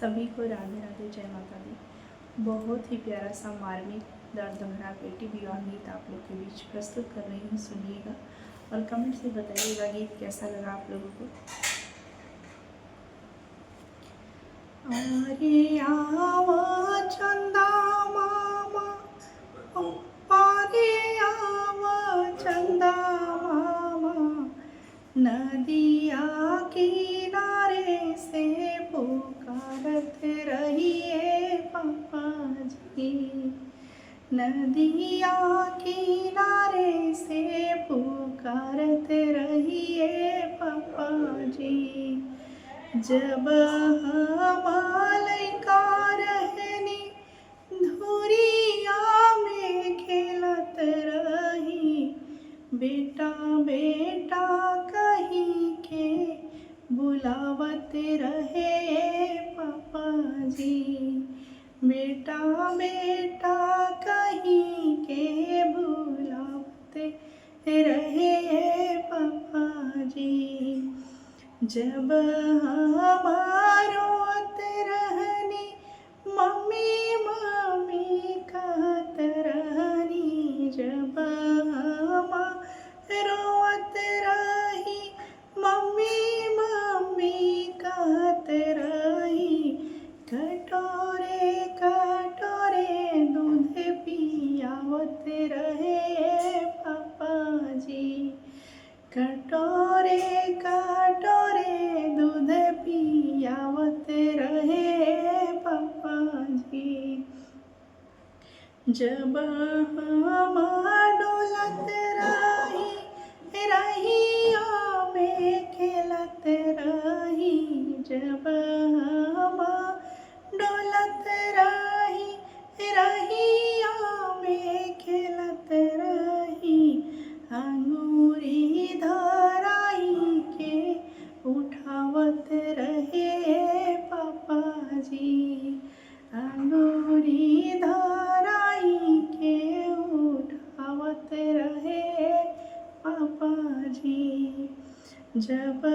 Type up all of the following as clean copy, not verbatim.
सभी को राधे राधे, जय माता दी। बहुत ही प्यारा सा मार्मिक दर्द भरा बेटी विवाह गीत आप लोग के बीच प्रस्तुत कर रही हूँ, सुनिएगा और कमेंट से बताइएगा गीत कैसा लगा आप लोगों को। अरे आवा चंदा मामा, अरे आवा चंदा मामा, नदिया किनारे से पुकारत रहिए पापा जी। नदिया किनारे से पुकारत रहिए पापा जी। जब हम लइका रहनी धुरिया में खेलत रही, बेटा बेटा कहीं के बुलावत रहे पापा जी। बेटा बेटा कहीं के बुलावत रहे पापा जी। जब रोत रहनी मम्मी मम्मी कहत रहनी, जब रोत रही मम्मी मम्मी कहत रही, कटोरे कटोरे दूध पियावत रहे पापा जी। कटोरे कटोरे दूध पियावत रहे पापा जी। जब हम डोलत रहिया में खेलत रही, जब हम डोलत रहिया में खेलत रही, अंगूरी धराई के उठावत रहे पापा जी। अंगूरी धराई के उठावत रहे पापा जी। जब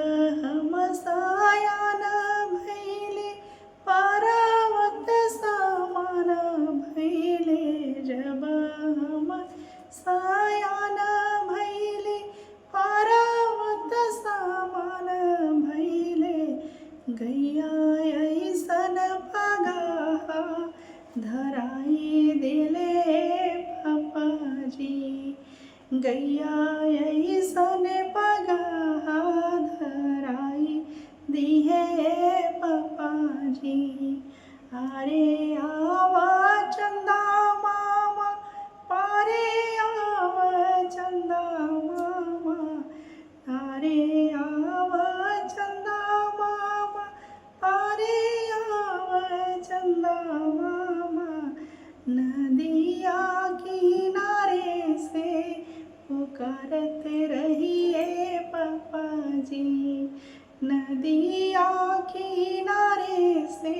हम सयान भइले पर्वत समान भइले, जब हम सयान भइले पर्वत समान भइले, गैया ऐसन पगाहा धराई दिले पापा जी। गैया ऐसन पगाहा धराई दिहे पापा जी। अरे आवा चंदा मामा, पारे आवा चंदा मामा, अरे आवा चंदा मामा, पारे आवा चंदा मामा, नदिया किनारे से पुकारत रहिए पापा जी। नदिया किनारे से